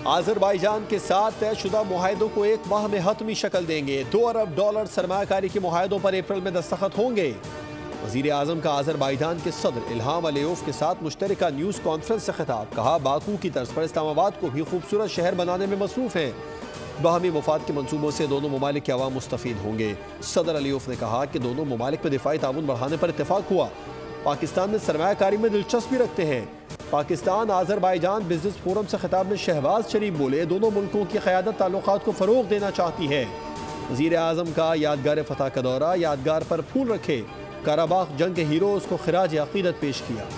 Azerbaijan के साथ तयशुदा मुआहदों को एक माह में हतमी शक्ल देंगे। $2 अरब सरमायाकारी के मुआहदों पर अप्रैल में दस्तखत होंगे। वज़ीर आज़म का आज़रबाईजान के सदर इल्हाम अलियोव के साथ मुश्तरका न्यूज़ कॉन्फ्रेंस से खिताब। कहा, बाकू की तर्ज पर इस्लामाबाद को भी खूबसूरत शहर बनाने में मसरूफ़ हैं। बाहमी मुफाद के मनसूबों से दोनों ममालिक के अवाम मुस्तफ़ीद होंगे। सदर अलियोव ने कहा कि दोनों ममालिक में दिफाई ताउन बढ़ाने पर इत्तेफाक हुआ। पाकिस्तान में सरमायाकारी में दिलचस्पी रखते हैं। पाकिस्तान आज़रबाईजान बिजनेस फोरम से खिताब में शहबाज शरीफ बोले, दोनों मुल्कों की क़यादत ताल्लुकात को फ़रोग़ देना चाहती है। वज़ीर आज़म का यादगार फ़तह का दौरा। यादगार पर फूल रखे। कराबाख जंग के हीरोज़ को खिराज अक़ीदत पेश किया।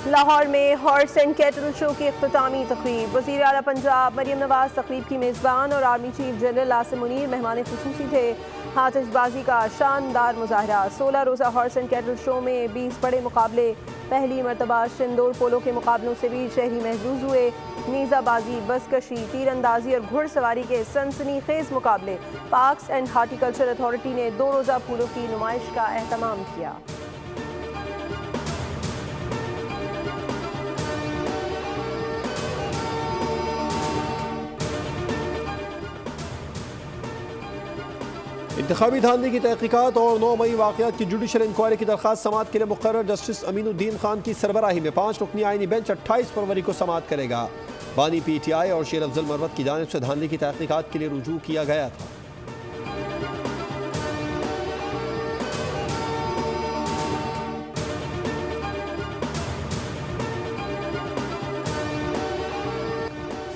लाहौर में हॉर्स एंड कैटल शो की इख्तितामी तक़रीब। वज़ीर आला पंजाब मरियम नवाज तक़रीब की मेज़बान और army chief general Asim Munir मेहमान ख़ुसूसी थे। आतिशबाजी का शानदार मुज़ाहरा। 16 रोज़ा हॉर्स एंड कैटल शो में 20 बड़े मुकाबले। पहली मरतबा शिंदोर पोलो के मुकाबलों से भी शहरी महजूज हुए। नीज़ाबाजी, बसकशी, तीरंदाजी और घुड़सवारी के सनसनीखेज मुकाबले। पार्क्स एंड हार्टिकल्चर अथॉरिटी ने 2 रोज़ा फूलों की नुमाइश का एहतमाम किया। इंतखाबी धांधली की तहकीकात और 9 मई वाक़यात की जुडिशल इंक्वायरी की दरख्वास्त समाअत के लिए मुकर्रर जस्टिस अमीनुद्दीन खान की सरबराही में 5 रुकनी आईनी बेंच 28 फरवरी को समाअत करेगा। बानी PTI और शेर अफजल मरवत की जानिब से धांधली की तहकीकात के लिए रुजू किया गया था।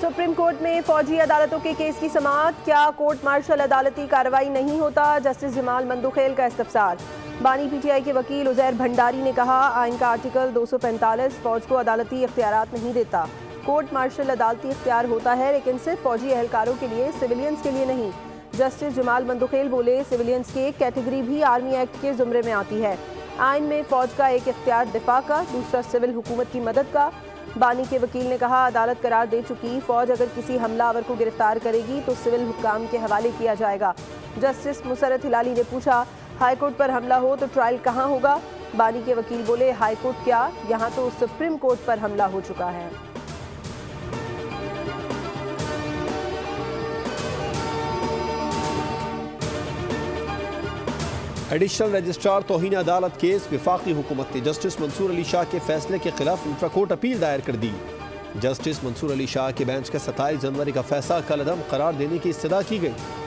सुप्रीम कोर्ट में फौजी अदालतों के केस की समाअत। क्या कोर्ट मार्शल अदालती कार्रवाई नहीं होता? जस्टिस जमाल मंदुखेल का इस्तफसार। बानी PTI के वकील उजैर भंडारी ने कहा, आइन का आर्टिकल 245 फौज को अदालती इख्तियारात नहीं देता। कोर्ट मार्शल अदालती इख्तियार होता है, लेकिन सिर्फ फौजी एहलकारों के लिए, सिविलियंस के लिए नहीं। जस्टिस जमाल मंदुखेल बोले, सिविलियंस की एक कैटेगरी भी आर्मी एक्ट के जुमरे में आती है। आइन में फौज का एक इख्तियार दिफा का, दूसरा सिविल हुकूमत की मदद का। बानी के वकील ने कहा, अदालत करार दे चुकी, फौज अगर किसी हमलावर को गिरफ्तार करेगी तो सिविल हुक्काम के हवाले किया जाएगा। जस्टिस मुसरत हिलाली ने पूछा, हाईकोर्ट पर हमला हो तो ट्रायल कहाँ होगा? बानी के वकील बोले, हाईकोर्ट क्या, यहाँ तो सुप्रीम कोर्ट पर हमला हो चुका है। एडिशनल रजिस्ट्रार तौहीन अदालत केस। वफाकी हुकूमत ने जस्टिस मंसूर अली शाह के फैसले के खिलाफ इंफ्रा कोर्ट अपील दायर कर दी। जस्टिस मंसूर अली शाह के बेंच का 27 जनवरी का फैसला कलअदम करार देने की इस्तदा की गई।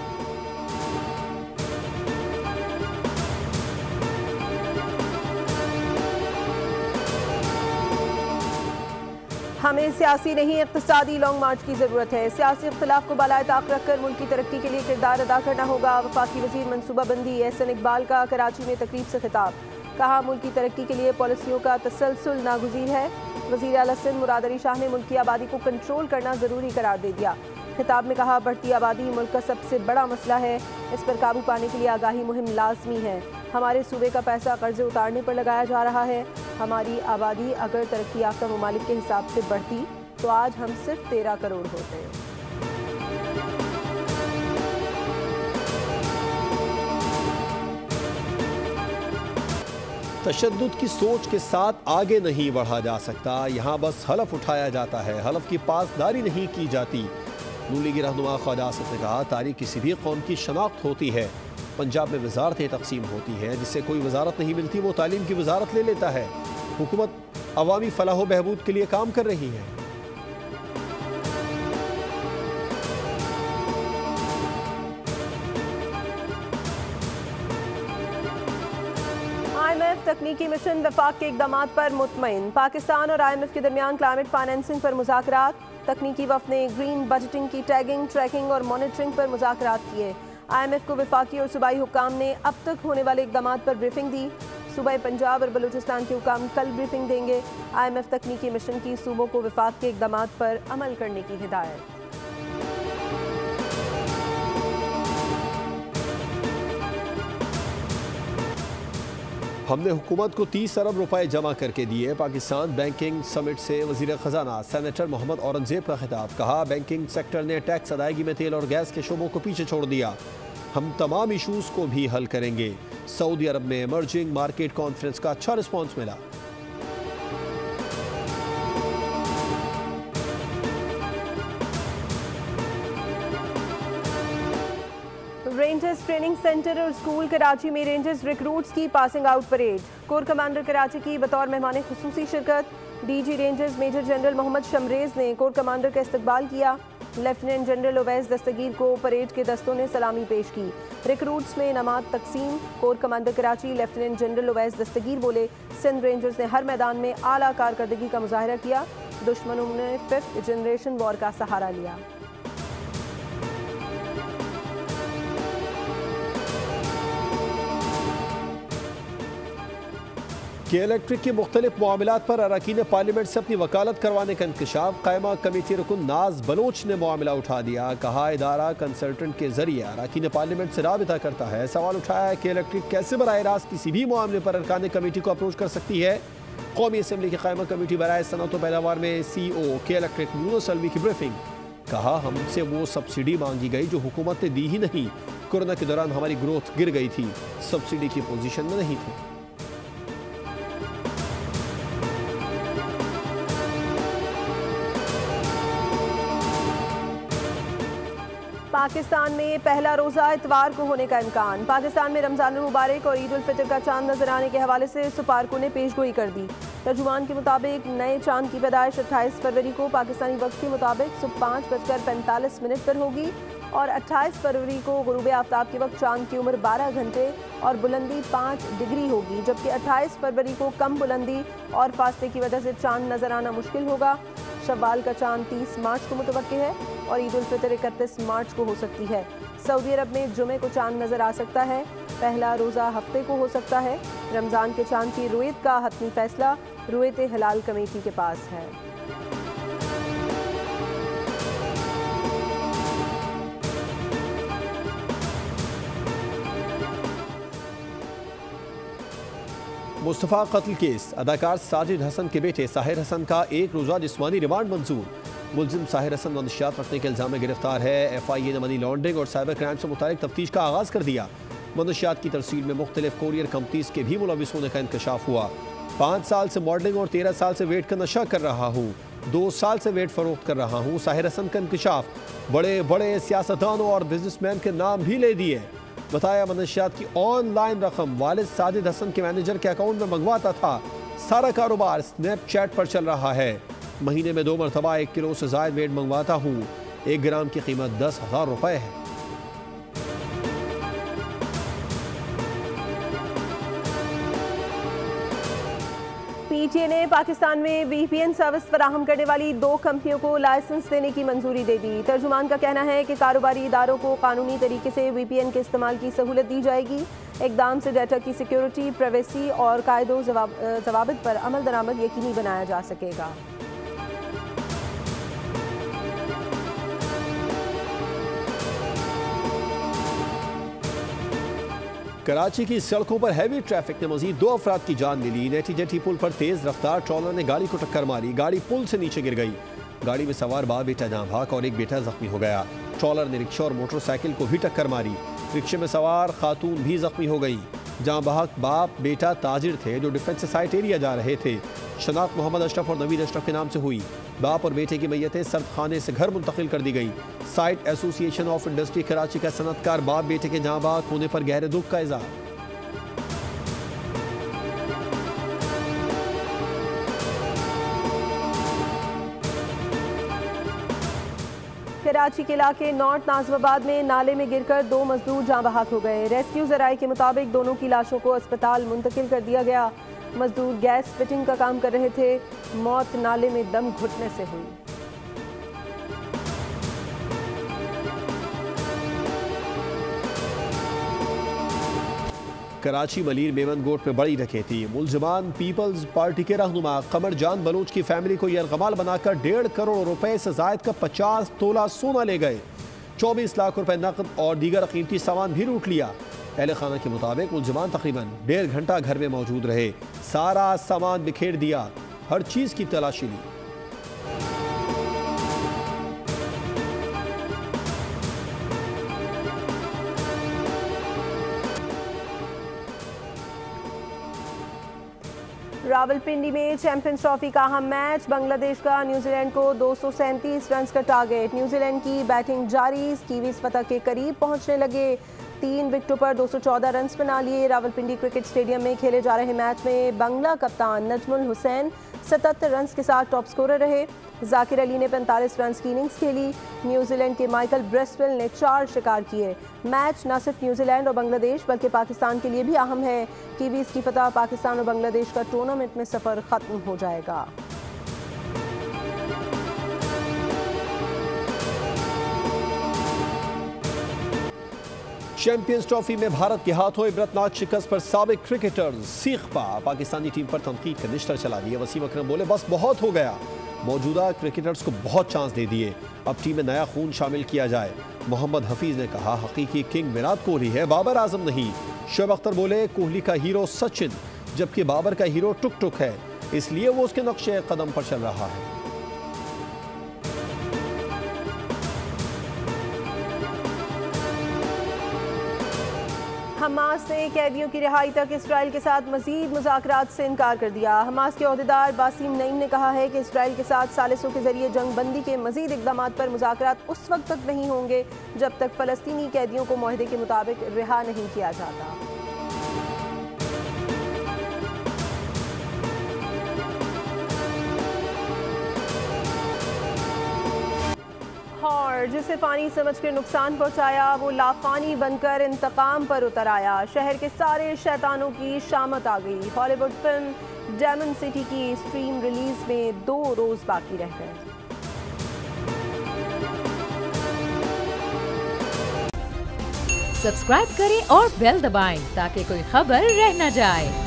हमें सियासी नहीं इक़्तिसादी लॉन्ग मार्च की ज़रूरत है। सियासी इख्तिलाफ को बालाए ताक रखकर मुल्क की तरक्की के लिए किरदार अदा करना होगा। वफाकी वज़ीर मनसूबाबंदी एहसन इकबाल का कराची में तकरीब से खिताब। कहा, मुल्क की तरक्की के लिए पॉलिसियों का तसलसल नागुज़ीर है। वज़ीर आला सिंध मुराद अली शाह ने मुल्क की आबादी को कंट्रोल करना ज़रूरी करार दे दिया। खिताब में कहा, बढ़ती आबादी मुल्क का सबसे बड़ा मसला है, इस पर काबू पाने के लिए आगाही मुहिम लाजमी है। हमारे सूबे का पैसा कर्जे उतारने पर लगाया जा रहा है। हमारी आबादी अगर तरक्की याफ्ता ममालिक के हिसाब से बढ़ती तो आज हम सिर्फ 13 करोड़ होते हैं। तशद्दुद की सोच के साथ आगे नहीं बढ़ा जा सकता। यहाँ बस हलफ उठाया जाता है, हलफ की पासदारी नहीं की जाती। नून लीगी रहनुमा ख्वाजा आसिफ ने कहा, तारीख किसी भी कौम की शनाख्त होती है। पंजाब में वजारतें तकसीम होती हैं, जिससे कोई वजारत नहीं मिलती वो तालीम की वजारत ले लेता है। हुकूमत अवामी फलाह बहबूद के लिए काम कर रही है। IMF तकनीकी मिशन वफाक के इक़दामात पर मुतमईन। पाकिस्तान और IMF के दरमियान क्लाइमेट फाइनेंसिंग पर मुज़ाकरात। तकनीकी वफ़द ने ग्रीन बजटिंग की टैगिंग, ट्रैकिंग और मॉनिटरिंग पर मुज़ाकरात किए। IMF को वफाकी और सूबाई हुक्काम ने अब तक होने वाले इक़दामात पर ब्रीफिंग दी। सूबाई पंजाब और बलूचिस्तान के हुक्काम कल ब्रीफिंग देंगे। IMF तकनीकी मिशन की सूबों को वफाक के इक़दामात पर अमल करने की हिदायत। हमने हुकूमत को 30 अरब रुपए जमा करके दिए। पाकिस्तान बैंकिंग समिट से वज़ीर ख़जाना सेनेटर मोहम्मद औरंगज़ेब का खिताब। कहा, बैंकिंग सेक्टर ने टैक्स अदायगी में तेल और गैस के शोबों को पीछे छोड़ दिया। हम तमाम इशूज़ को भी हल करेंगे। सऊदी अरब में इमर्जिंग मार्केट कॉन्फ्रेंस का अच्छा रिस्पॉन्स मिला। रेंजर्स ट्रेनिंग सेंटर और स्कूल कराची में रेंजर्स रिक्रूट्स की passing out parade. Corps commander Karachi की बतौर मेहमान खुसूसी शिरकत। DG rangers major general Mohammad Shamrez ने कोर कमांडर का इस्तकबाल किया। लेफ्टिनेंट जनरल उवैस दस्तगीर को परेड के दस्तों ने सलामी पेश की। रिक्रूट्स में इनामात तकसीम। Core commander Karachi lieutenant general Uwais Dastgir बोले, सिंध रेंजर्स ने हर मैदान में आला कारकर्दगी का मुजाहरा किया। दुश्मनों ने 5th जनरेशन वॉर का सहारा लिया। के इलेक्ट्रिक की मुख्तलिफ मामलात पर अरकान पार्लियामेंट से अपनी वकालत करवाने का इंकशाफ। कायमा कमेटी रुकन नाज बलोच ने मामला उठा दिया। कहा, इदारा कंसल्टेंट के जरिए अरकान पार्लियामेंट से राबिता करता है। सवाल उठाया है कि इलेक्ट्रिक कैसे बराह रास्त किसी भी मामले पर अरकान कमेटी को अप्रोच कर सकती है। कौमी असम्बली की कायमा कमेटी बराए सनअत व पैदावार में CEO के इलेक्ट्रिक यूनुस अलवी की ब्रीफिंग। कहा, हमसे वो सब्सिडी मांगी गई जो हुकूमत ने दी ही नहीं। कोरोना के दौरान हमारी ग्रोथ गिर गई थी, सब्सिडी की पोजीशन में नहीं थे। पाकिस्तान में पहला रोज़ा इतवार को होने का इम्कान। पाकिस्तान में रमज़ान मुबारक और ईद उल फितर का चांद नजर आने के हवाले से सुपारकों ने पेशगोई कर दी। तर्जुमान के मुताबिक नए चांद की पैदाइश 28 फरवरी को पाकिस्तानी वक्त के मुताबिक सुबह 5:45 पर होगी और 28 फरवरी को गुरूब आफ्ताब के वक्त चांद की उम्र 12 घंटे और बुलंदी 5 डिग्री होगी, जबकि 28 फरवरी को कम बुलंदी और फासले की वजह से चांद नजर आना मुश्किल होगा। शव्वाल का चांद 30 मार्च को मुतवक्की है और ईद उल फितर 31 मार्च को हो सकती है। सऊदी अरब में जुमे को चांद नजर आ सकता है। पहला रोज़ा हफ्ते को हो सकता है। रमज़ान के चांद की रुयत का हतमी फैसला रुयत हिलाल कमेटी के पास है। मुस्तफ़ा कत्ल केस। अदाकार साजिद हसन के बेटे साहिर हसन का 1 रोज़ा जिस्मानी रिमांड मंजूर। मुलजिम साहिर हसन मनशियात रखने के इल्ज़ाम में गिरफ्तार है। FIA ने मनी लॉन्ड्रिंग और साइबर क्राइम से मुतालिक तफ्तीश का आगाज़ कर दिया। मनशियात की तरसील में मुख्तलिफ कोरियर कंपनीज के भी मुलविस होने का इंकशाफ हुआ। 5 साल से मॉडलिंग और 13 साल से वेट का नशा कर रहा हूँ, 2 साल से वेट फरोख्त कर रहा हूँ। साहिर हसन का इंकशाफ। बड़े बड़े सियासतदानों और बिजनेसमैन के नाम भी ले दिए। बताया, मनशियात की ऑनलाइन रकम वालिद साजिद हसन के मैनेजर के अकाउंट में मंगवाता था। सारा कारोबार स्नैपचैट पर चल रहा है। महीने में 2 मरतबा 1 किलो से ज़ायद वेट मंगवाता हूँ। 1 ग्राम की कीमत 10,000 रुपए है। PTA ने पाकिस्तान में VPN सर्विस फराहम करने वाली 2 कंपनियों को लाइसेंस देने की मंजूरी दे दी। तर्जुमान का कहना है कि कारोबारी इदारों को कानूनी तरीके से VPN के इस्तेमाल की सहूलत दी जाएगी। इकदाम से डाटा की सिक्योरिटी, प्राइवेसी और कायदो ज़वाबित पर अमल दरामद यकीनी बनाया जा सकेगा। कराची की सड़कों पर हैवी ट्रैफिक ने मजीद 2 अफराद की जान ले ली। नेटी जेटी पुल पर तेज रफ्तार ट्रॉलर ने गाड़ी को टक्कर मारी। गाड़ी पुल से नीचे गिर गई। गाड़ी में सवार बाप बेटा जान भाग और एक बेटा जख्मी हो गया। ट्रॉलर ने रिक्शा और मोटरसाइकिल को भी टक्कर मारी। रिक्शे में सवार खातून भी जख्मी हो गई। जहां बहक बाप बेटा ताजिर थे जो डिफेंस साइट एरिया जा रहे थे। शनाख्त मोहम्मद अशरफ और नवीद अशरफ के नाम से हुई। बाप और बेटे की मैयतें सर्द खाने से घर मुंतकिल कर दी गई। Site association of industry Karachi का सनतकार बाप बेटे के जहां बहक होने पर गहरे दुख का इज़हार। कराची के इलाके नॉर्थ नाजमाबाद में नाले में गिरकर 2 मजदूर जाँ बहक हो गए। रेस्क्यू ज़राए के मुताबिक दोनों की लाशों को अस्पताल मुंतकिल कर दिया गया। मजदूर गैस फिटिंग का काम कर रहे थे। मौत नाले में दम घुटने से हुई। कराची मलीर मेमन गोट में बड़ी डकैती। मुलजिमान पीपल्स पार्टी के रहनुमा कमर जान बलोच की फैमिली को यरगमाल बनाकर 1.5 करोड़ रुपए से जायद का 50 तोला सोना ले गए। 24 लाख रुपए नकद और दीगर कीमती सामान भी लूट लिया। अहले खाना के मुताबिक मुलजिमान तकरीबन 1.5 घंटा घर में मौजूद रहे। सारा सामान बिखेर दिया। हर चीज़ की तलाशी ली। रावलपिंडी में चैंपियंस ट्रॉफी का अहम मैच, बांग्लादेश का न्यूजीलैंड को 237 रन का टारगेट। न्यूजीलैंड की बैटिंग जारी, कीवीज फतह के करीब पहुंचने लगे। 3 विकेटों पर 214 रन बना लिए। रावलपिंडी क्रिकेट स्टेडियम में खेले जा रहे मैच में बांग्ला कप्तान नजमुल हुसैन 77 रन के साथ टॉप स्कोरर रहे। जाकिर अली ने 45 रन की इनिंग्स खेली। न्यूजीलैंड के माइकल ब्रेसवेल ने 4 शिकार किए। मैच न सिर्फ न्यूजीलैंड और बांग्लादेश बल्कि पाकिस्तान के लिए भी अहम है। कीवीज की फतह पाकिस्तान और बांग्लादेश का टूर्नामेंट में सफर खत्म हो जाएगा। चैंपियंस ट्रॉफी में भारत के हाथों इबरतनाक शिकस्त पर साबिक क्रिकेटर सीख पा पाकिस्तानी टीम पर तनकीद का निश्तर चला दिया। वसीम अकरम बोले, बस बहुत हो गया, मौजूदा क्रिकेटर्स को बहुत चांस दे दिए, अब टीम में नया खून शामिल किया जाए। मोहम्मद हफीज ने कहा, हकीकी किंग विराट कोहली है, बाबर आजम नहीं। शोएब अख्तर बोले, कोहली का हीरो सचिन जबकि बाबर का हीरो टुक टुक है, इसलिए वो उसके नक्शे कदम पर चल रहा है। हमास ने कैदियों की रिहाई तक इसराइल के साथ मजीद मुज़ाकरात से इनकार कर दिया। हमास के ओहदेदार बासिम नईम ने कहा है कि इसराइल के साथ सालिसों के जरिए जंग बंदी के मजीद इकदाम पर मुज़ाकरात उस वक्त तक नहीं होंगे जब तक फ़लस्तीनी कैदियों को मुआहदे के मुताबिक रिहा नहीं किया जाता। और जिसे फानी समझकर नुकसान पहुंचाया वो लाफानी बनकर इंतकाम पर उतर आया। शहर के सारे शैतानों की शामत आ गई। हॉलीवुड फिल्म डेमन सिटी की स्ट्रीम रिलीज में 2 रोज बाकी रह गए। सब्सक्राइब करें और बेल दबाएं ताकि कोई खबर रह न जाए।